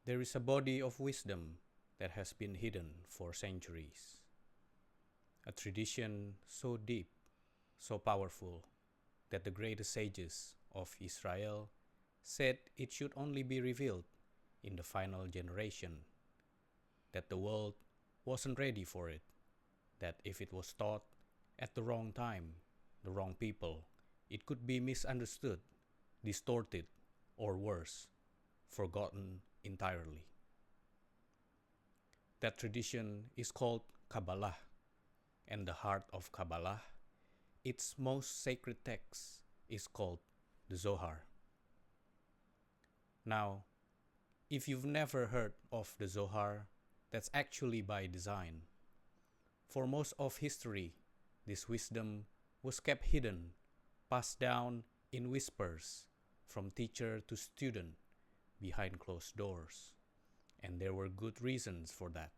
There is a body of wisdom that has been hidden for centuries. A tradition so deep, so powerful, that the greatest sages of Israel said it should only be revealed in the final generation, that the world wasn't ready for it, that if it was taught at the wrong time, the wrong people, it could be misunderstood, distorted, or worse, forgotten entirely. That tradition is called Kabbalah, and the heart of Kabbalah, its most sacred text, is called the Zohar. Now, if you've never heard of the Zohar, that's actually by design. For most of history, this wisdom was kept hidden, passed down in whispers from teacher to student behind closed doors. And there were good reasons for that.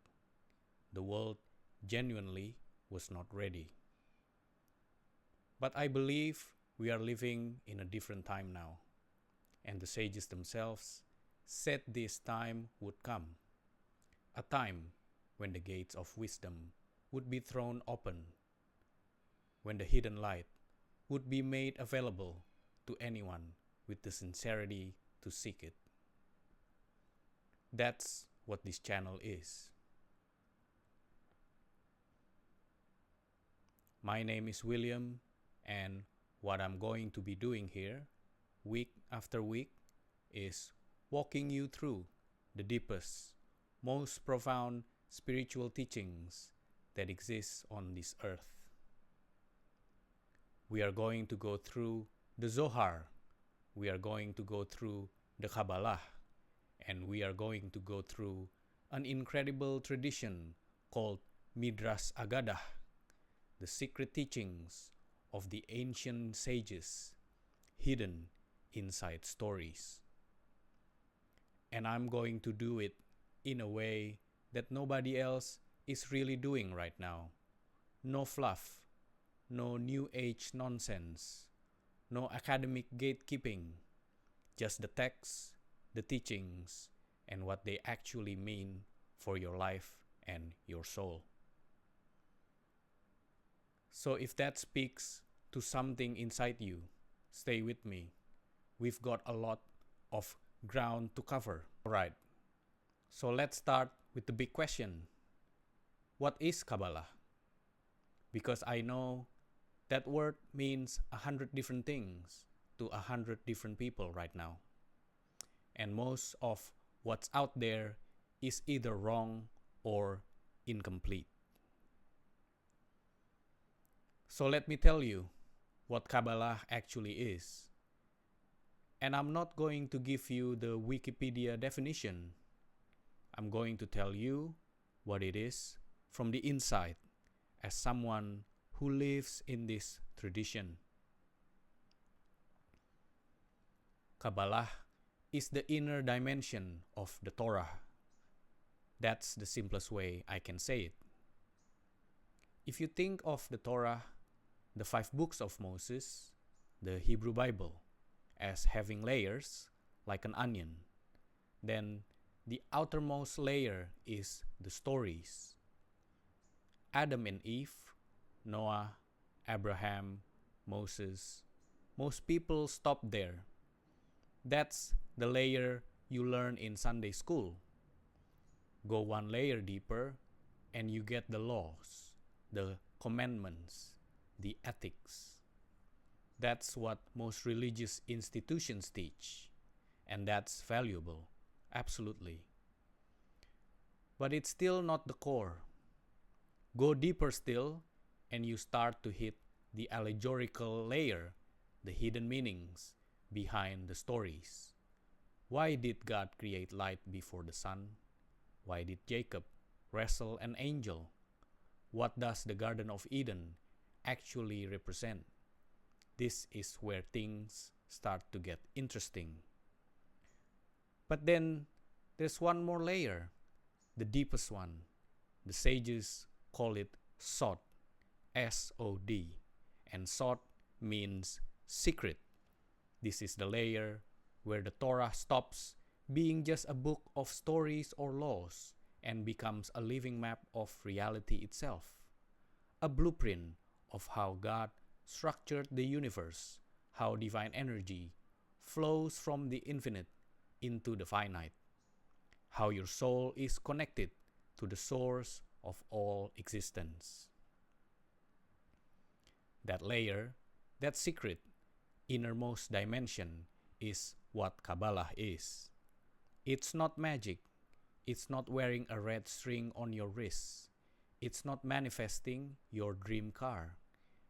The world genuinely was not ready. But I believe we are living in a different time now, and the sages themselves said this time would come, a time when the gates of wisdom would be thrown open, when the hidden light would be made available to anyone with the sincerity to seek it. That's what this channel is. My name is William, and what I'm going to be doing here, week after week, is walking you through the deepest, most profound spiritual teachings that exist on this earth. We are going to go through the Zohar, we are going to go through the Kabbalah, and we are going to go through an incredible tradition called Midrash Aggadah, the secret teachings of the ancient sages hidden inside stories. And I'm going to do it in a way that nobody else is really doing right now. No fluff, no new age nonsense, no academic gatekeeping, just the texts, the teachings, and what they actually mean for your life and your soul. So if that speaks to something inside you, stay with me. We've got a lot of ground to cover. Alright, so let's start with the big question. What is Kabbalah? Because I know that word means 100 different things to 100 different people right now. And most of what's out there is either wrong or incomplete. So let me tell you what Kabbalah actually is. And I'm not going to give you the Wikipedia definition. I'm going to tell you what it is from the inside as someone who lives in this tradition. Kabbalah is the inner dimension of the Torah. That's the simplest way I can say it. If you think of the Torah, the 5 books of Moses, the Hebrew Bible, as having layers like an onion, then the outermost layer is the stories. Adam and Eve, Noah, Abraham, Moses. Most people stop there. That's the layer you learn in Sunday school. Go one layer deeper and you get the laws, the commandments, the ethics. That's what most religious institutions teach, and that's valuable, absolutely. But it's still not the core. Go deeper still, and you start to hit the allegorical layer, the hidden meanings behind the stories. Why did God create light before the sun? Why did Jacob wrestle an angel? What does the Garden of Eden actually represent? This is where things start to get interesting. But then there's one more layer, the deepest one. The sages call it Sod, S-O-D, and Sod means secret. This is the layer where the Torah stops being just a book of stories or laws, and becomes a living map of reality itself, a blueprint of how God structured the universe, how divine energy flows from the infinite into the finite, how your soul is connected to the source of all existence. That layer, that secret, innermost dimension is what Kabbalah is. It's not magic. It's not wearing a red string on your wrist. It's not manifesting your dream car.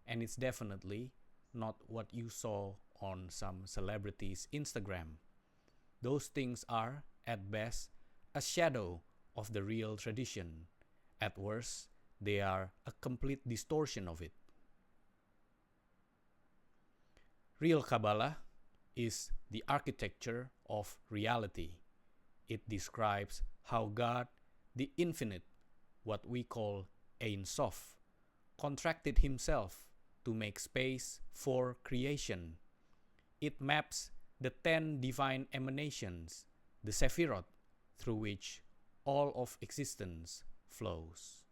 And it's definitely not what you saw on some celebrity's Instagram. Those things are, at best, a shadow of the real tradition. At worst, they are a complete distortion of it. Real Kabbalah is the architecture of reality. It describes how God, the infinite, what we call Ein Sof, contracted himself to make space for creation. It maps the 10 divine emanations, the Sephirot, through which all of existence flows.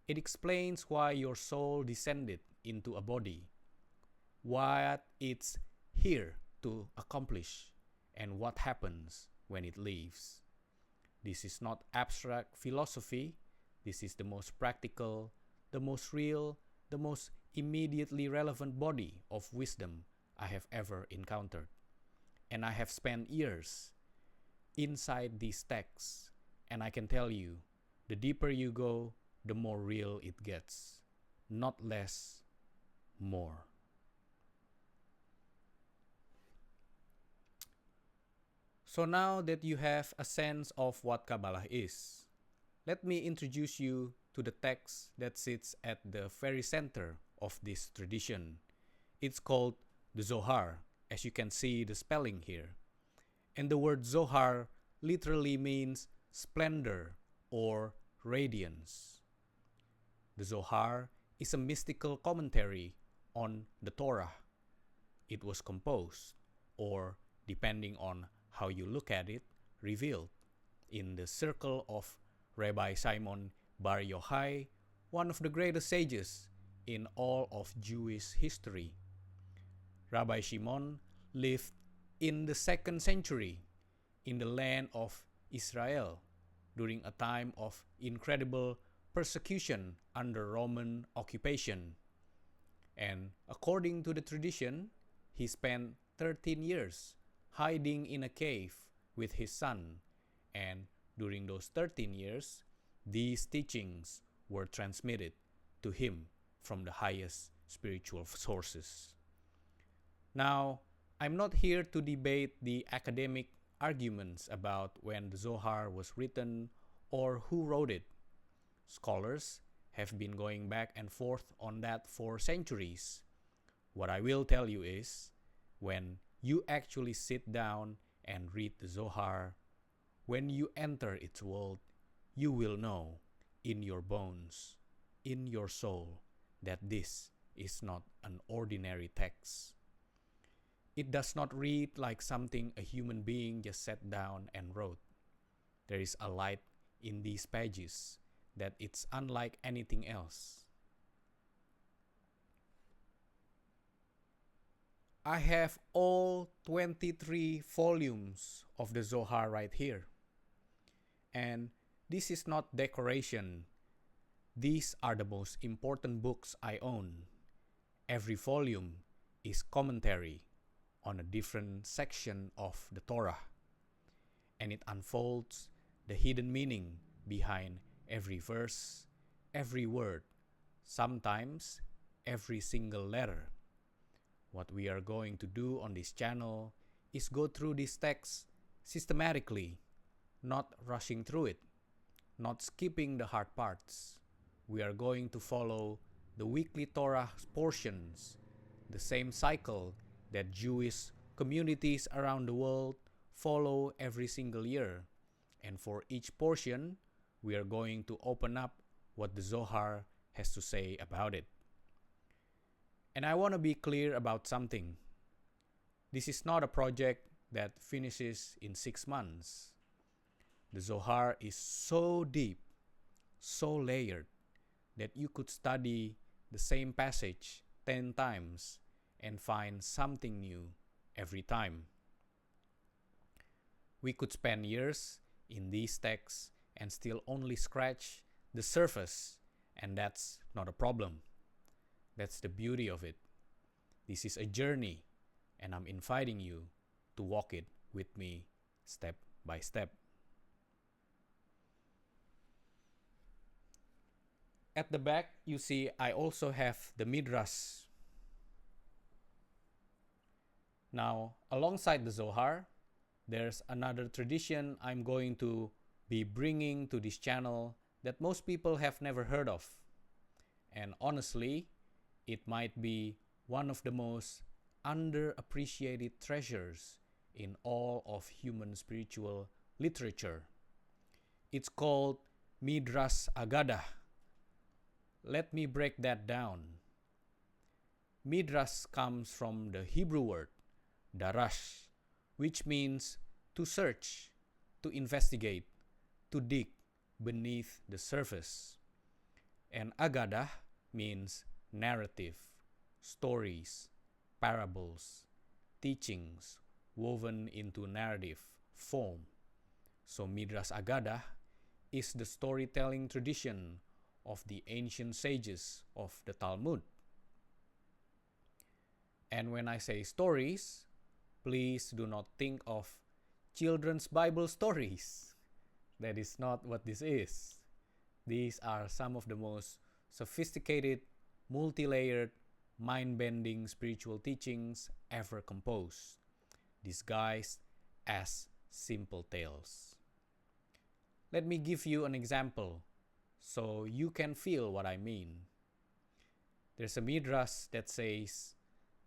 It explains why your soul descended into a body, what it's here to accomplish, and what happens when it leaves. This is not abstract philosophy. This is the most practical, the most real, the most immediately relevant body of wisdom I have ever encountered. And I have spent years inside these texts, and I can tell you, the deeper you go, the more real it gets. Not less, more. So now that you have a sense of what Kabbalah is, let me introduce you to the text that sits at the very center of this tradition. It's called the Zohar, as you can see the spelling here. And the word Zohar literally means splendor or radiance. The Zohar is a mystical commentary on the Torah. It was composed, or depending on how you look at it, revealed in the circle of Rabbi Simon Bar Yochai, one of the greatest sages in all of Jewish history. Rabbi Shimon lived in the 2nd century in the land of Israel during a time of incredible persecution under Roman occupation. And according to the tradition, he spent 13 years hiding in a cave with his son, and during those 13 years, these teachings were transmitted to him from the highest spiritual sources. Now, I'm not here to debate the academic arguments about when the Zohar was written or who wrote it. Scholars have been going back and forth on that for centuries. What I will tell you is, when you actually sit down and read the Zohar, when you enter its world, you will know in your bones, in your soul, that this is not an ordinary text. It does not read like something a human being just sat down and wrote. There is a light in these pages that it's unlike anything else. I have all 23 volumes of the Zohar right here. And this is not decoration. These are the most important books I own. Every volume is commentary on a different section of the Torah, and it unfolds the hidden meaning behind every verse, every word, sometimes every single letter. What we are going to do on this channel is go through this text systematically, not rushing through it, not skipping the hard parts. We are going to follow the weekly Torah portions, the same cycle that Jewish communities around the world follow every single year. And for each portion, we are going to open up what the Zohar has to say about it. And I want to be clear about something. This is not a project that finishes in 6 months. The Zohar is so deep, so layered, that you could study the same passage 10 times and find something new every time. We could spend years in these texts and still only scratch the surface, and that's not a problem. That's the beauty of it. This is a journey, and I'm inviting you to walk it with me step by step. At the back, you see I also have the Midrash. Now, alongside the Zohar, there's another tradition I'm going to be bringing to this channel that most people have never heard of. And honestly, it might be one of the most underappreciated treasures in all of human spiritual literature. It's called Midrash Aggadah. Let me break that down. Midrash comes from the Hebrew word darash, which means to search, to investigate, to dig beneath the surface. And Aggadah means narrative, stories, parables, teachings woven into narrative form. So Midrash Aggadah is the storytelling tradition of the ancient sages of the Talmud. And when I say stories, please do not think of children's Bible stories. That is not what this is. These are some of the most sophisticated, multi-layered, mind-bending spiritual teachings ever composed, disguised as simple tales. Let me give you an example so you can feel what I mean. There's a midrash that says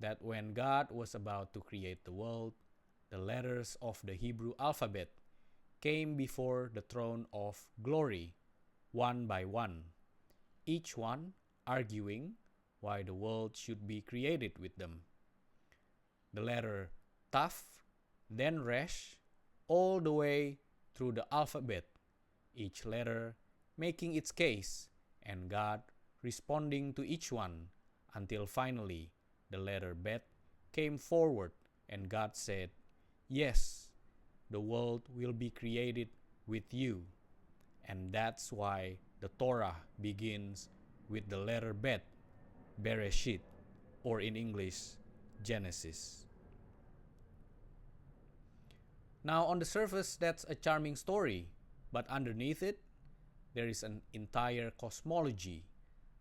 that when God was about to create the world, the letters of the Hebrew alphabet came before the throne of glory, one by one, each one arguing why the world should be created with them. The letter Taf, then Resh, all the way through the alphabet, each letter making its case, and God responding to each one, until finally the letter Bet came forward, and God said, "Yes, the world will be created with you." And that's why the Torah begins with the letter Bet, Bereshit, or in English, Genesis. Now, on the surface, that's a charming story, but underneath it, there is an entire cosmology.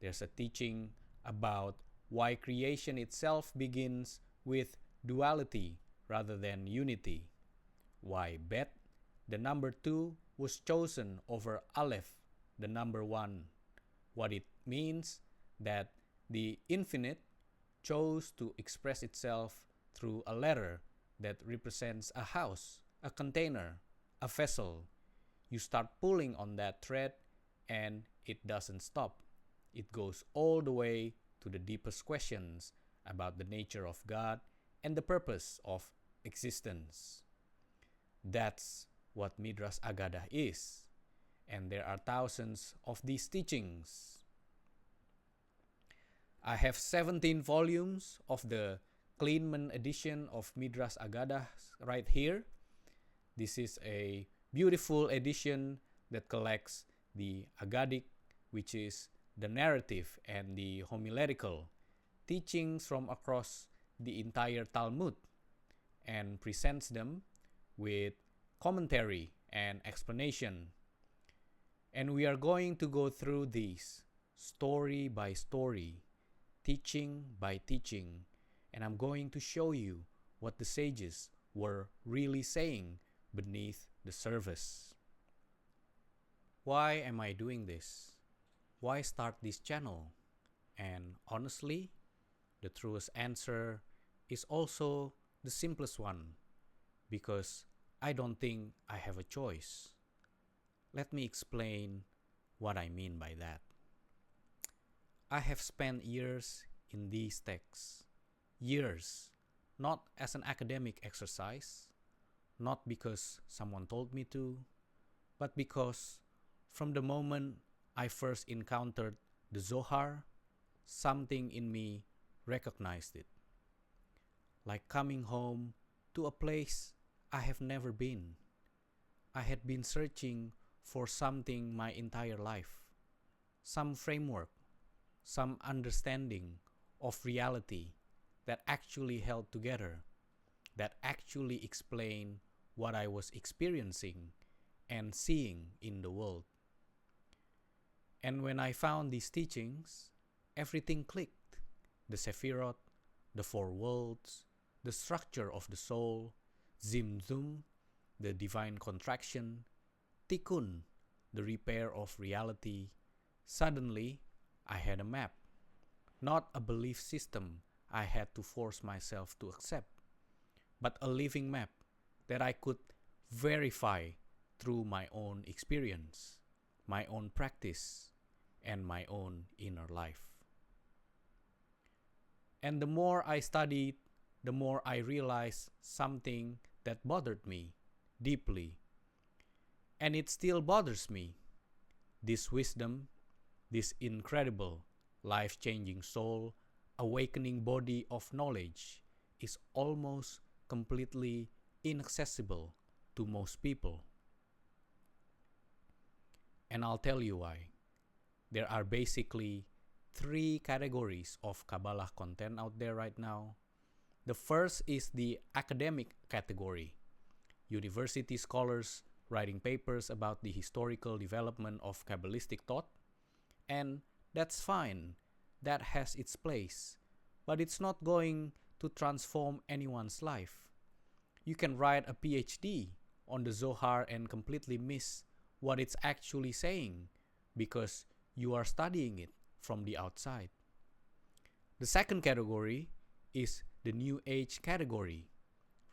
There's a teaching about why creation itself begins with duality rather than unity. Why Bet, the number 2, was chosen over Aleph, the number 1. What it means that the infinite chose to express itself through a letter that represents a house, a container, a vessel. You start pulling on that thread and it doesn't stop. It goes all the way to the deepest questions about the nature of God and the purpose of existence. That's what Midrash Aggadah is. And there are thousands of these teachings. I have 17 volumes of the Kleinman edition of Midrash Aggadah right here. This is a beautiful edition that collects the Aggadic, which is the narrative, and the homiletical teachings from across the entire Talmud, and presents them with commentary and explanation. And we are going to go through these story by story, teaching by teaching, and I'm going to show you what the sages were really saying beneath the surface. Why am I doing this? Why start this channel? And honestly, the truest answer is also the simplest one, because I don't think I have a choice. Let me explain what I mean by that. I have spent years in these texts. Years, not as an academic exercise, not because someone told me to, but because from the moment I first encountered the Zohar, something in me recognized it. Like coming home to a place I have never been. I had been searching for something my entire life, some framework, some understanding of reality that actually held together, that actually explained what I was experiencing and seeing in the world. And when I found these teachings, everything clicked. The Sephirot, the four worlds, the structure of the soul, Zimzum, the divine contraction, Tikkun, the repair of reality. Suddenly, I had a map, not a belief system I had to force myself to accept, but a living map that I could verify through my own experience, my own practice, and my own inner life. And the more I studied, the more I realized something that bothered me deeply. And it still bothers me. This wisdom, this incredible, life-changing soul, awakening body of knowledge is almost completely inaccessible to most people. And I'll tell you why. There are basically 3 categories of Kabbalah content out there right now. The first is the academic category. University scholars writing papers about the historical development of Kabbalistic thought. And that's fine. That has its place. But it's not going to transform anyone's life. You can write a PhD on the Zohar and completely miss what it's actually saying because you are studying it from the outside. The second category is the New Age category.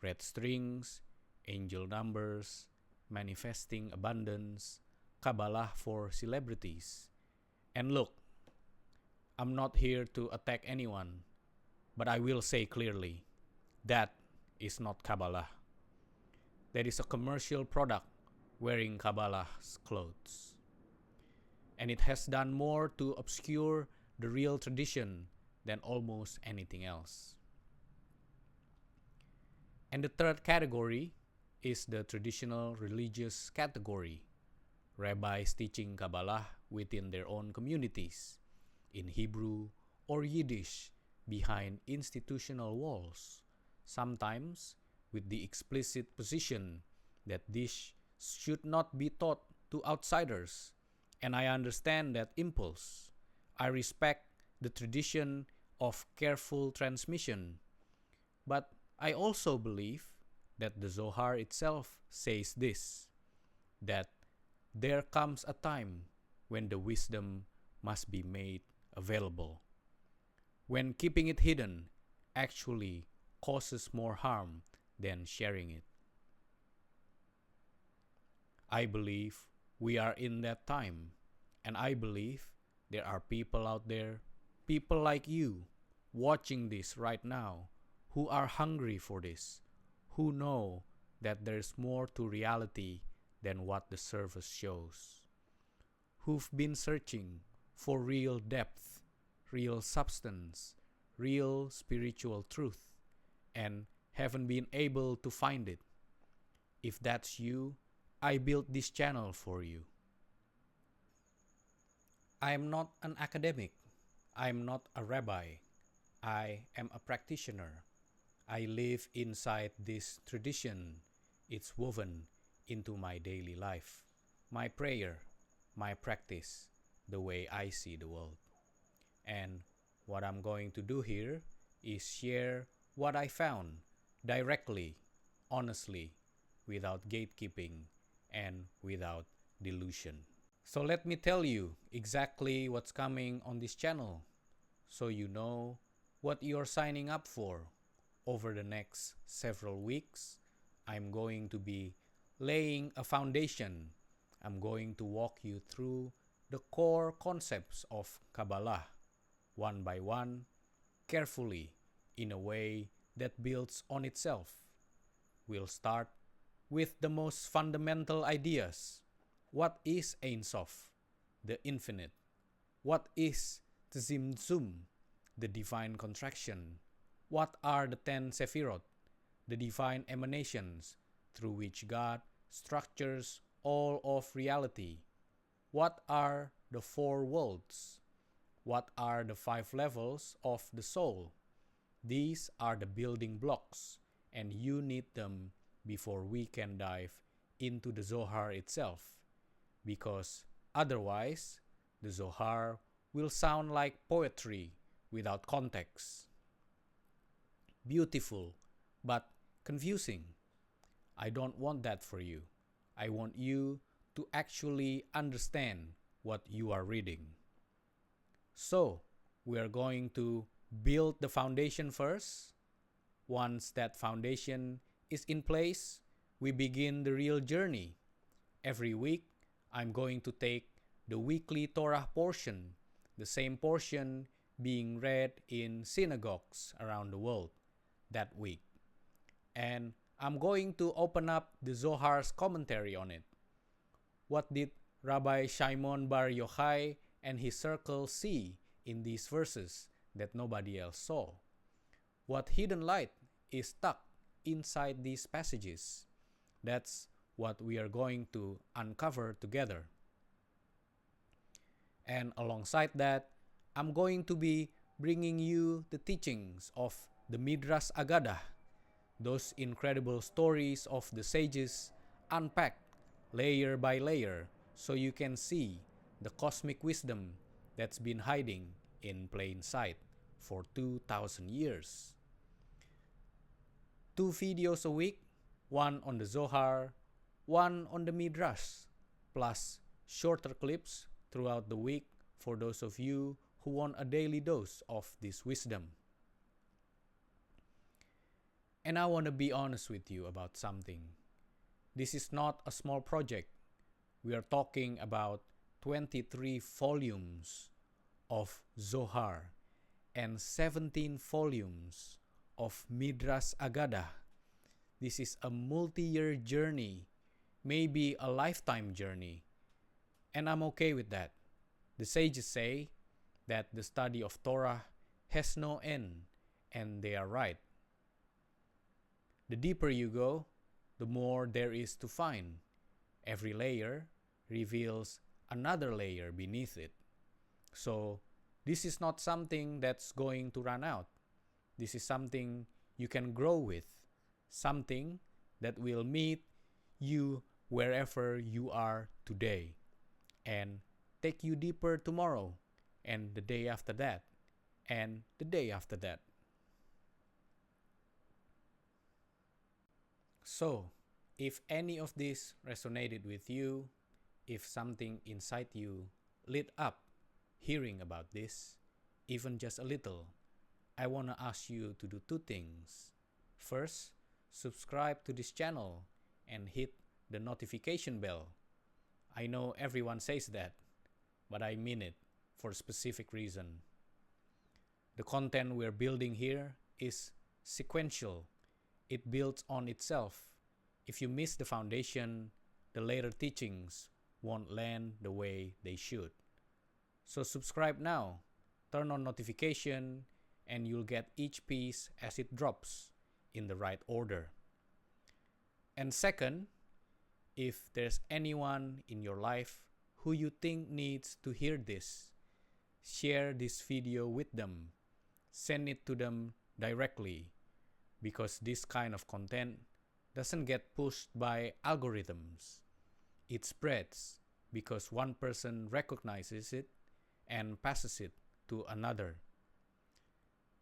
Red strings, angel numbers, manifesting abundance, Kabbalah for celebrities. And look, I'm not here to attack anyone, but I will say clearly, that is not Kabbalah. That is a commercial product wearing Kabbalah's clothes. And it has done more to obscure the real tradition than almost anything else. And the third category is the traditional religious category. Rabbis teaching Kabbalah within their own communities, in Hebrew or Yiddish, behind institutional walls, sometimes with the explicit position that this should not be taught to outsiders. And I understand that impulse. I respect the tradition of careful transmission. But I also believe that the Zohar itself says this, that there comes a time when the wisdom must be made available, when keeping it hidden actually causes more harm than sharing it. I believe we are in that time, and I believe there are people out there, people like you, watching this right now, who are hungry for this, who know that there's more to reality than what the surface shows, who've been searching for real depth, real substance, real spiritual truth, and haven't been able to find it. If that's you, I built this channel for you. I am not an academic. I am not a rabbi. I am a practitioner. I live inside this tradition. It's woven into my daily life, my prayer, my practice, the way I see the world. And what I'm going to do here is share what I found directly, honestly, without gatekeeping and without delusion. So let me tell you exactly what's coming on this channel so you know what you're signing up for. Over the next several weeks, I'm going to be laying a foundation. I'm going to walk you through the core concepts of Kabbalah, one by one, carefully, in a way that builds on itself. We'll start with the most fundamental ideas. What is Ein Sof, the infinite? What is Tzimtzum, the divine contraction? What are the 10 Sephirot, the divine emanations through which God structures all of reality? What are the 4 worlds? What are the 5 levels of the soul? These are the building blocks, and you need them before we can dive into the Zohar itself, because otherwise, the Zohar will sound like poetry without context. Beautiful, but confusing. I don't want that for you. I want you to actually understand what you are reading. So, we are going to build the foundation first. Once that foundation is in place, we begin the real journey. Every week, I'm going to take the weekly Torah portion, the same portion being read in synagogues around the world that week. And I'm going to open up the Zohar's commentary on it. What did Rabbi Shimon Bar Yochai and his circle see in these verses that nobody else saw? What hidden light is tucked inside these passages? That's what we are going to uncover together. And alongside that, I'm going to be bringing you the teachings of the Midrash Aggadah, those incredible stories of the sages unpacked layer by layer so you can see the cosmic wisdom that's been hiding in plain sight for 2,000 years. 2 videos a week, one on the Zohar, one on the Midrash, plus shorter clips throughout the week for those of you who want a daily dose of this wisdom. And I want to be honest with you about something. This is not a small project. We are talking about 23 volumes of Zohar and 17 volumes of Midrash Aggadah. This is a multi-year journey, maybe a lifetime journey. And I'm okay with that. The sages say that the study of Torah has no end, and they are right. The deeper you go, the more there is to find. Every layer reveals another layer beneath it. So this is not something that's going to run out. This is something you can grow with, something that will meet you wherever you are today and take you deeper tomorrow and the day after that and the day after that. So, if any of this resonated with you, if something inside you lit up hearing about this, even just a little, I want to ask you to do 2 things. First, subscribe to this channel and hit the notification bell. I know everyone says that, but I mean it for a specific reason. The content we're building here is sequential. It builds on itself. If you miss the foundation, the later teachings won't land the way they should. So subscribe now, turn on notification, and you'll get each piece as it drops in the right order. And second, if there's anyone in your life who you think needs to hear this, share this video with them. Send it to them directly, because this kind of content doesn't get pushed by algorithms. It spreads because one person recognizes it and passes it to another.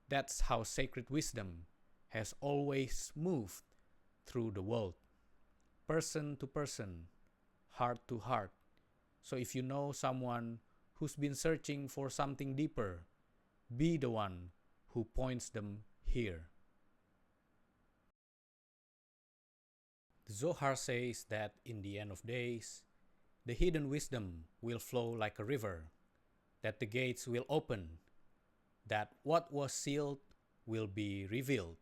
That's how sacred wisdom has always moved through the world, person to person, heart to heart. So if you know someone who's been searching for something deeper, be the one who points them here. The Zohar says that in the end of days, the hidden wisdom will flow like a river, that the gates will open, that what was sealed will be revealed.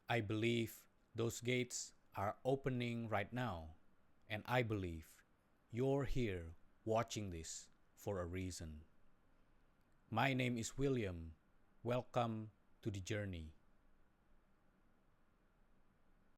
I believe those gates are opening right now, and I believe you're here watching this for a reason. My name is William. Welcome to the journey.